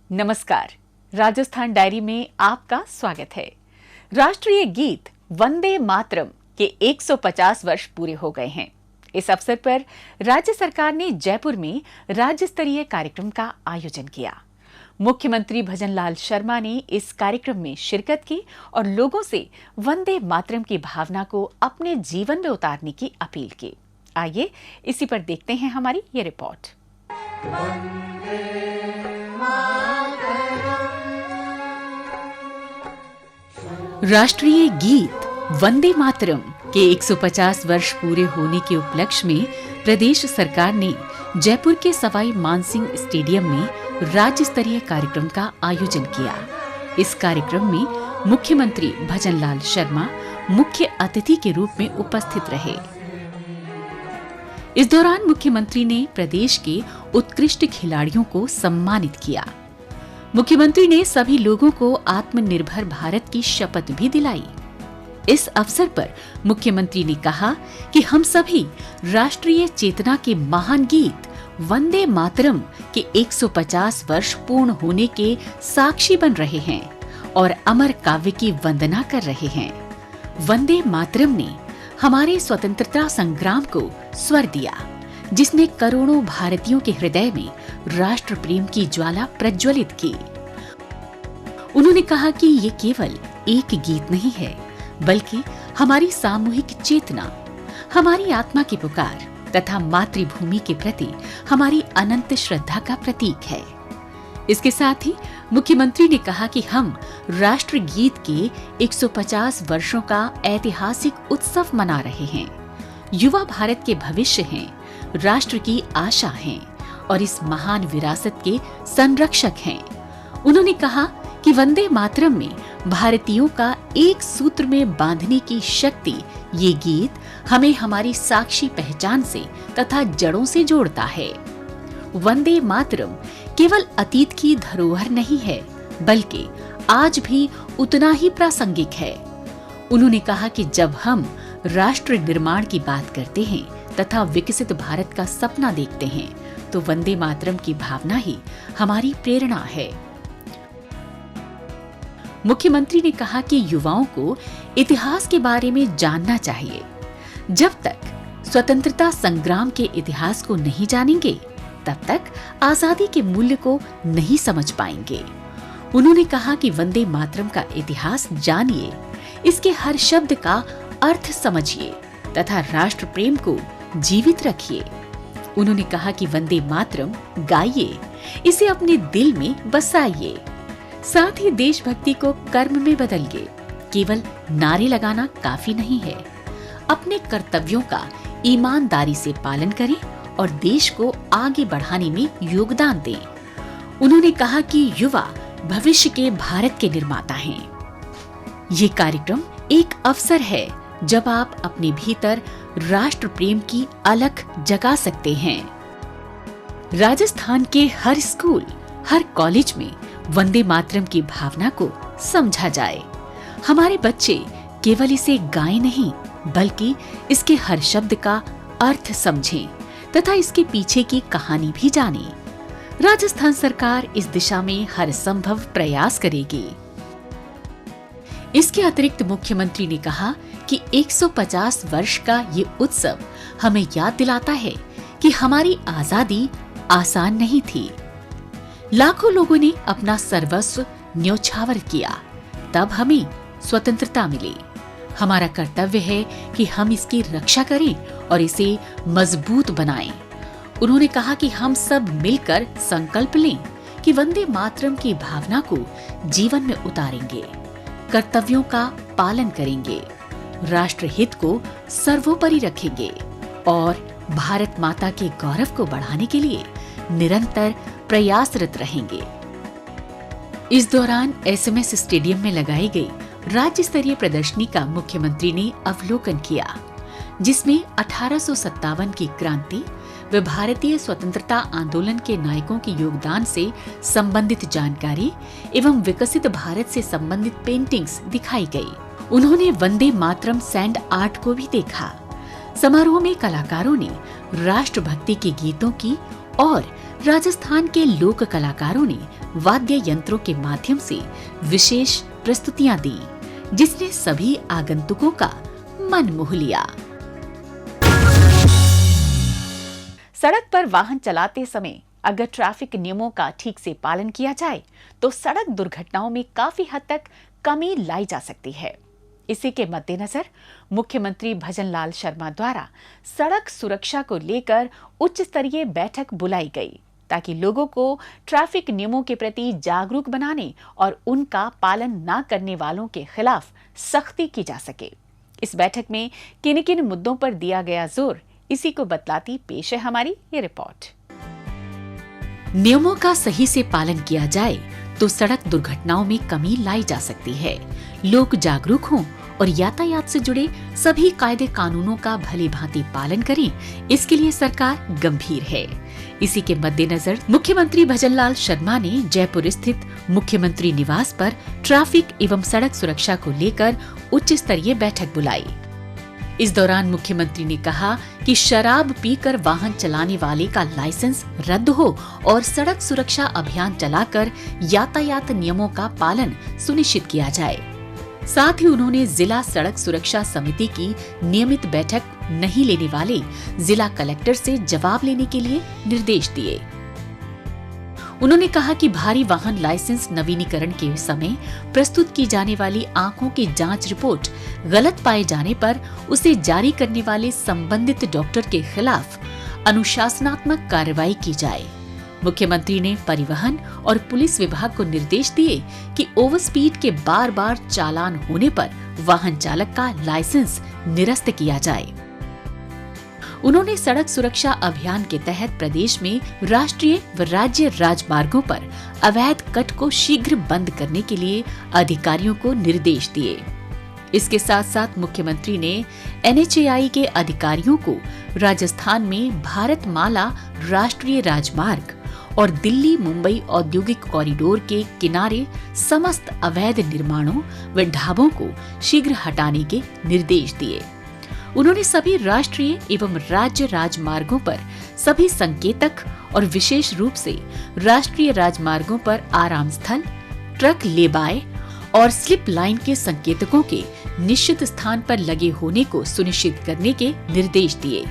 नमस्कार। राजस्थान डायरी में आपका स्वागत है। राष्ट्रीय गीत वंदे मातरम के 150 वर्ष पूरे हो गए हैं। इस अवसर पर राज्य सरकार ने जयपुर में राज्य स्तरीय कार्यक्रम का आयोजन किया। मुख्यमंत्री भजनलाल शर्मा ने इस कार्यक्रम में शिरकत की और लोगों से वंदे मातरम की भावना को अपने जीवन में उतारने की अपील की। आइए इसी पर देखते हैं हमारी ये रिपोर्ट। राष्ट्रीय गीत वंदे मातरम के 150 वर्ष पूरे होने के उपलक्ष्य में प्रदेश सरकार ने जयपुर के सवाई मानसिंह स्टेडियम में राज्य स्तरीय कार्यक्रम का आयोजन किया। इस कार्यक्रम में मुख्यमंत्री भजनलाल शर्मा मुख्य अतिथि के रूप में उपस्थित रहे। इस दौरान मुख्यमंत्री ने प्रदेश के उत्कृष्ट खिलाड़ियों को सम्मानित किया। मुख्यमंत्री ने सभी लोगों को आत्मनिर्भर भारत की शपथ भी दिलाई। इस अवसर पर मुख्यमंत्री ने कहा कि हम सभी राष्ट्रीय चेतना के महान गीत वंदे मातरम के 150 वर्ष पूर्ण होने के साक्षी बन रहे हैं और अमर काव्य की वंदना कर रहे हैं। वंदे मातरम ने हमारे स्वतंत्रता संग्राम को स्वर दिया, जिसने करोड़ों भारतीयों के हृदय में राष्ट्र प्रेम की ज्वाला प्रज्वलित की। उन्होंने कहा कि ये केवल एक गीत नहीं है, बल्कि हमारी सामूहिक चेतना, हमारी आत्मा की पुकार तथा मातृभूमि के प्रति हमारी अनंत श्रद्धा का प्रतीक है। इसके साथ ही मुख्यमंत्री ने कहा कि हम राष्ट्र गीत के 150 वर्षों का ऐतिहासिक उत्सव मना रहे हैं। युवा भारत के भविष्य हैं, राष्ट्र की आशा हैं और इस महान विरासत के संरक्षक हैं। उन्होंने कहा कि वंदे मातरम में भारतीयों का एक सूत्र में बांधने की शक्ति ये गीत हमें हमारी साक्षी पहचान से तथा जड़ों से जोड़ता है। वंदे मातरम केवल अतीत की धरोहर नहीं है, बल्कि आज भी उतना ही प्रासंगिक है। उन्होंने कहा कि जब हम राष्ट्र निर्माण की बात करते हैं तथा विकसित भारत का सपना देखते हैं, तो वंदे मातरम की भावना ही हमारी प्रेरणा है। मुख्यमंत्री ने कहा कि युवाओं को इतिहास के बारे में जानना चाहिए। जब तक स्वतंत्रता संग्राम के इतिहास को नहीं जानेंगे, तब तक आजादी के मूल्य को नहीं समझ पाएंगे। उन्होंने कहा कि वंदे मातरम का इतिहास जानिए, इसके हर शब्द का अर्थ समझिए तथा राष्ट्र प्रेम को जीवित रखिए। उन्होंने कहा कि वंदे मातरम गाइए, इसे अपने दिल में बसाइए, साथ ही देशभक्ति को कर्म में बदलिए। केवल नारे लगाना काफी नहीं है, अपने कर्तव्यों का ईमानदारी से पालन करें और देश को आगे बढ़ाने में योगदान दें। उन्होंने कहा कि युवा भविष्य के भारत के निर्माता हैं। ये कार्यक्रम एक अवसर है जब आप अपने भीतर राष्ट्र प्रेम की अलख जगा सकते हैं। राजस्थान के हर स्कूल, हर कॉलेज में वंदे मातरम की भावना को समझा जाए। हमारे बच्चे केवल इसे गाएं नहीं, बल्कि इसके हर शब्द का अर्थ समझें तथा इसके पीछे की कहानी भी जानें। राजस्थान सरकार इस दिशा में हर संभव प्रयास करेगी। इसके अतिरिक्त मुख्यमंत्री ने कहा कि 150 वर्ष का ये उत्सव हमें याद दिलाता है कि हमारी आजादी आसान नहीं थी। लाखों लोगों ने अपना सर्वस्व न्योछावर किया, तब हमें स्वतंत्रता मिली। हमारा कर्तव्य है कि हम इसकी रक्षा करें और इसे मजबूत बनाएं। उन्होंने कहा कि हम सब मिलकर संकल्प लें कि वंदे मातरम की भावना को जीवन में उतारेंगे, कर्तव्यों का पालन करेंगे, राष्ट्र हित को सर्वोपरि रखेंगे और भारत माता के गौरव को बढ़ाने के लिए निरंतर प्रयासरत रहेंगे। इस दौरान एसएमएस स्टेडियम में लगाई गई राज्य स्तरीय प्रदर्शनी का मुख्यमंत्री ने अवलोकन किया, जिसमें 1857 की क्रांति व भारतीय स्वतंत्रता आंदोलन के नायकों के योगदान से संबंधित जानकारी एवं विकसित भारत से संबंधित पेंटिंग्स दिखाई गई। उन्होंने वंदे मातरम सैंड आर्ट को भी देखा। समारोह में कलाकारों ने राष्ट्रभक्ति के गीतों की और राजस्थान के लोक कलाकारों ने वाद्य यंत्रों के माध्यम से विशेष प्रस्तुतियां दी, जिसने सभी आगंतुकों का मन मोह लिया। सड़क पर वाहन चलाते समय अगर ट्रैफिक नियमों का ठीक से पालन किया जाए तो सड़क दुर्घटनाओं में काफी हद तक कमी लाई जा सकती है। इसी के मद्देनजर मुख्यमंत्री भजनलाल शर्मा द्वारा सड़क सुरक्षा को लेकर उच्च स्तरीय बैठक बुलाई गई, ताकि लोगों को ट्रैफिक नियमों के प्रति जागरूक बनाने और उनका पालन न करने वालों के खिलाफ सख्ती की जा सके। इस बैठक में किन किन मुद्दों पर दिया गया जोर, इसी को बतलाती पेश है हमारी ये रिपोर्ट। नियमों का सही से पालन किया जाए तो सड़क दुर्घटनाओं में कमी लाई जा सकती है। लोग जागरूक हों और यातायात से जुड़े सभी कायदे कानूनों का भली भांति पालन करें, इसके लिए सरकार गंभीर है। इसी के मद्देनजर मुख्यमंत्री भजनलाल शर्मा ने जयपुर स्थित मुख्यमंत्री निवास पर ट्रैफिक एवं सड़क सुरक्षा को लेकर उच्च स्तरीय बैठक बुलाई। इस दौरान मुख्यमंत्री ने कहा कि शराब पीकर वाहन चलाने वाले का लाइसेंस रद्द हो और सड़क सुरक्षा अभियान चलाकर यातायात नियमों का पालन सुनिश्चित किया जाए। साथ ही उन्होंने जिला सड़क सुरक्षा समिति की नियमित बैठक नहीं लेने वाले जिला कलेक्टर से जवाब लेने के लिए निर्देश दिए। उन्होंने कहा कि भारी वाहन लाइसेंस नवीनीकरण के समय प्रस्तुत की जाने वाली आंखों की जांच रिपोर्ट गलत पाए जाने पर उसे जारी करने वाले संबंधित डॉक्टर के खिलाफ अनुशासनात्मक कार्रवाई की जाए। मुख्यमंत्री ने परिवहन और पुलिस विभाग को निर्देश दिए कि ओवर स्पीड के बार बार चालान होने पर वाहन चालक का लाइसेंस निरस्त किया जाए। उन्होंने सड़क सुरक्षा अभियान के तहत प्रदेश में राष्ट्रीय व राज्य राजमार्गों पर अवैध कट को शीघ्र बंद करने के लिए अधिकारियों को निर्देश दिए। इसके साथ साथ मुख्यमंत्री ने NHAI के अधिकारियों को राजस्थान में भारतमाला राष्ट्रीय राजमार्ग और दिल्ली मुंबई औद्योगिक कॉरिडोर के किनारे समस्त अवैध निर्माणों व ढाबों को शीघ्र हटाने के निर्देश दिए। उन्होंने सभी राष्ट्रीय एवं राज्य राजमार्गों पर सभी संकेतक और विशेष रूप से राष्ट्रीय राजमार्गों पर आराम स्थल, ट्रक लेबाय और स्लिप लाइन के संकेतकों के निश्चित स्थान पर लगे होने को सुनिश्चित करने के निर्देश दिए।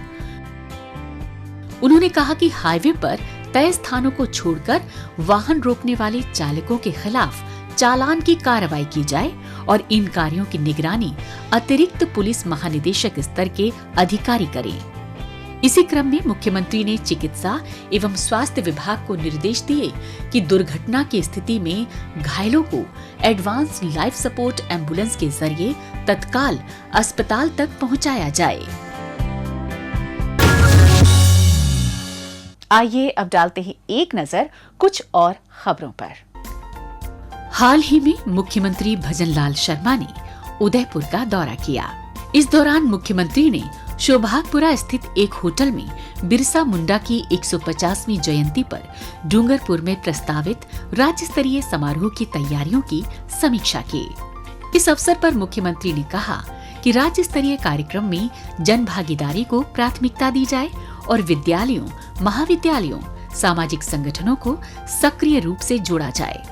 उन्होंने कहा कि हाईवे पर तय स्थानों को छोड़कर वाहन रोकने वाले चालकों के खिलाफ चालान की कार्रवाई की जाए और इन कार्यों की निगरानी अतिरिक्त पुलिस महानिदेशक स्तर के अधिकारी करें। इसी क्रम में मुख्यमंत्री ने चिकित्सा एवं स्वास्थ्य विभाग को निर्देश दिए कि दुर्घटना की स्थिति में घायलों को एडवांस लाइफ सपोर्ट एम्बुलेंस के जरिए तत्काल अस्पताल तक पहुंचाया जाए। आइए अब डालते हैं एक नजर कुछ और खबरों पर। हाल ही में मुख्यमंत्री भजनलाल शर्मा ने उदयपुर का दौरा किया। इस दौरान मुख्यमंत्री ने शोभागपुरा स्थित एक होटल में बिरसा मुंडा की 150वीं जयंती पर डूंगरपुर में प्रस्तावित राज्य स्तरीय समारोह की तैयारियों की समीक्षा की। इस अवसर पर मुख्यमंत्री ने कहा कि राज्य स्तरीय कार्यक्रम में जन भागीदारी को प्राथमिकता दी जाए और विद्यालयों, महाविद्यालयों, सामाजिक संगठनों को सक्रिय रूप से जोड़ा जाए।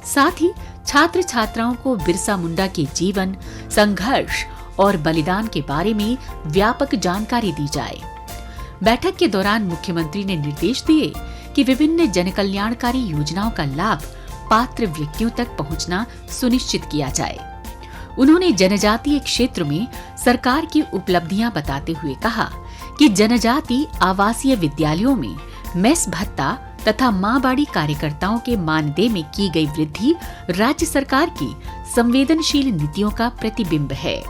साथ ही छात्र छात्राओं को बिरसा मुंडा के जीवन, संघर्ष और बलिदान के बारे में व्यापक जानकारी दी जाए। बैठक के दौरान मुख्यमंत्री ने निर्देश दिए कि विभिन्न जनकल्याणकारी योजनाओं का लाभ पात्र व्यक्तियों तक पहुंचना सुनिश्चित किया जाए। उन्होंने जनजातीय क्षेत्र में सरकार की उपलब्धियां बताते हुए कहा कि जनजाति आवासीय विद्यालयों में मेस भत्ता तथा माँ बाड़ी कार्यकर्ताओं के मानदेय में की गई वृद्धि राज्य सरकार की संवेदनशील नीतियों का प्रतिबिंब है।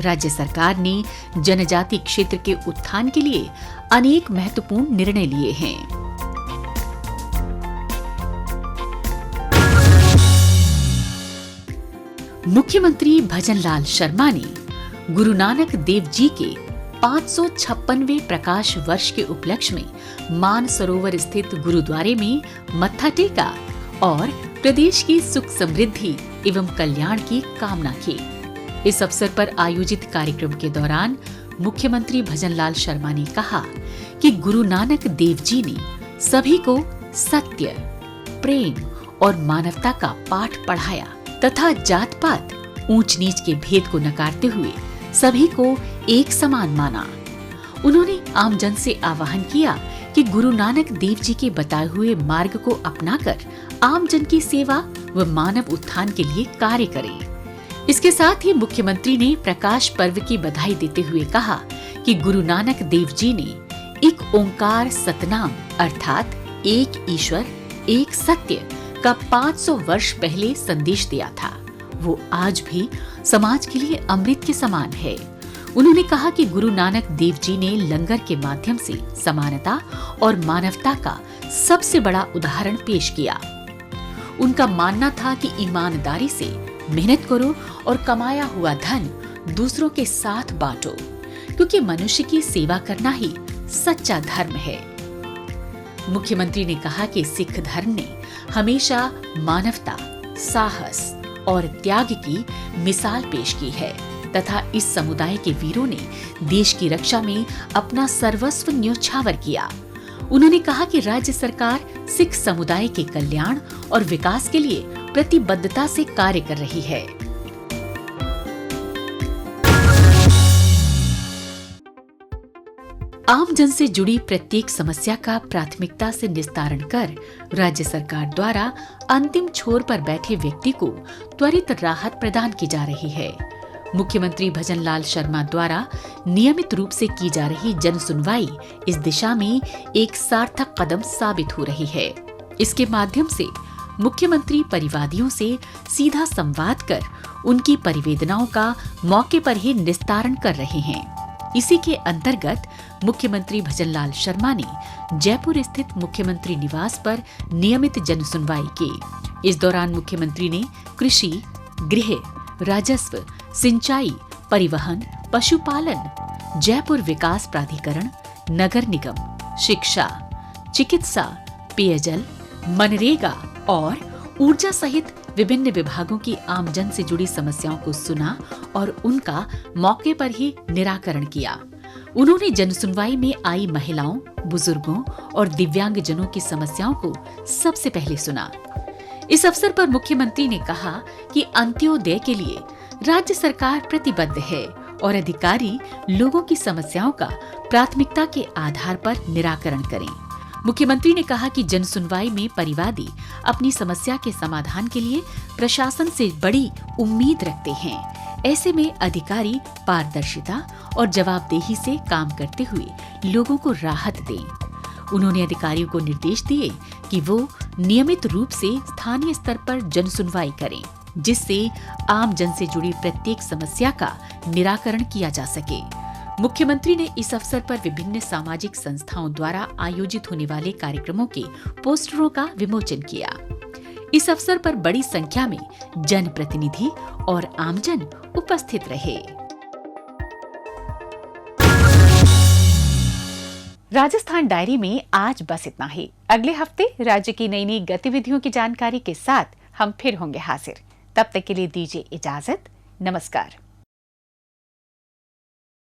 राज्य सरकार ने जनजाति क्षेत्र के उत्थान के लिए अनेक महत्वपूर्ण निर्णय लिए हैं। मुख्यमंत्री भजनलाल शर्मा ने गुरु नानक देव जी के 556वें प्रकाश वर्ष के उपलक्ष्य में मानसरोवर स्थित गुरुद्वारे में मत्था टेका और प्रदेश की सुख समृद्धि एवं कल्याण की कामना की। इस अवसर पर आयोजित कार्यक्रम के दौरान मुख्यमंत्री भजनलाल शर्मा ने कहा कि गुरु नानक देव जी ने सभी को सत्य, प्रेम और मानवता का पाठ पढ़ाया तथा जात पात, ऊंच नीच के भेद को नकारते हुए सभी को एक समान माना। उन्होंने आमजन से आह्वान किया कि गुरु नानक देव जी के बताए हुए मार्ग को अपनाकर आमजन की सेवा व मानव उत्थान के लिए कार्य करें। इसके साथ ही मुख्यमंत्री ने प्रकाश पर्व की बधाई देते हुए कहा कि गुरु नानक देव जी ने एक ओंकार सतनाम अर्थात एक ईश्वर एक सत्य का 500 वर्ष पहले संदेश दिया था। वो आज भी समाज के लिए अमृत के समान है। उन्होंने कहा कि गुरु नानक देव जी ने लंगर के माध्यम से समानता और मानवता का सबसे बड़ा उदाहरण पेश किया। उनका मानना था कि ईमानदारी से मेहनत करो और कमाया हुआ धन दूसरों के साथ बांटो, क्योंकि मनुष्य की सेवा करना ही सच्चा धर्म है। मुख्यमंत्री ने कहा कि सिख धर्म ने हमेशा मानवता, साहस और त्याग की मिसाल पेश की है तथा इस समुदाय के वीरों ने देश की रक्षा में अपना सर्वस्व न्योछावर किया। उन्होंने कहा कि राज्य सरकार सिख समुदाय के कल्याण और विकास के लिए प्रतिबद्धता से कार्य कर रही है। आम जन से जुड़ी प्रत्येक समस्या का प्राथमिकता से निस्तारण कर राज्य सरकार द्वारा अंतिम छोर पर बैठे व्यक्ति को त्वरित राहत प्रदान की जा रही है। मुख्यमंत्री भजनलाल शर्मा द्वारा नियमित रूप से की जा रही जन सुनवाई इस दिशा में एक सार्थक कदम साबित हो रही है। इसके माध्यम से मुख्यमंत्री परिवादियों से सीधा संवाद कर उनकी परिवेदनाओं का मौके पर ही निस्तारण कर रहे हैं। इसी के अंतर्गत मुख्यमंत्री भजनलाल शर्मा ने जयपुर स्थित मुख्यमंत्री निवास पर नियमित जन सुनवाई की। इस दौरान मुख्यमंत्री ने कृषि, गृह, राजस्व, सिंचाई, परिवहन, पशुपालन, जयपुर विकास प्राधिकरण, नगर निगम, शिक्षा, चिकित्सा, पेयजल, मनरेगा और ऊर्जा सहित विभिन्न विभागों की आमजन से जुड़ी समस्याओं को सुना और उनका मौके पर ही निराकरण किया। उन्होंने जनसुनवाई में आई महिलाओं, बुजुर्गों और दिव्यांगजनों की समस्याओं को सबसे पहले सुना। इस अवसर पर मुख्यमंत्री ने कहा कि अंत्योदय के लिए राज्य सरकार प्रतिबद्ध है और अधिकारी लोगों की समस्याओं का प्राथमिकता के आधार पर निराकरण करें। मुख्यमंत्री ने कहा कि जनसुनवाई में परिवादी अपनी समस्या के समाधान के लिए प्रशासन से बड़ी उम्मीद रखते हैं। ऐसे में अधिकारी पारदर्शिता और जवाबदेही से काम करते हुए लोगों को राहत दें। उन्होंने अधिकारियों को निर्देश दिए कि वो नियमित रूप से स्थानीय स्तर पर जनसुनवाई करें, जिससे आम जन से जुड़ी प्रत्येक समस्या का निराकरण किया जा सके। मुख्यमंत्री ने इस अवसर पर विभिन्न सामाजिक संस्थाओं द्वारा आयोजित होने वाले कार्यक्रमों के पोस्टरों का विमोचन किया। इस अवसर पर बड़ी संख्या में जनप्रतिनिधि और आमजन उपस्थित रहे। राजस्थान डायरी में आज बस इतना ही। अगले हफ्ते राज्य की नई नई गतिविधियों की जानकारी के साथ हम फिर होंगे हाजिर। तब तक के लिए दीजिए इजाजत। नमस्कार।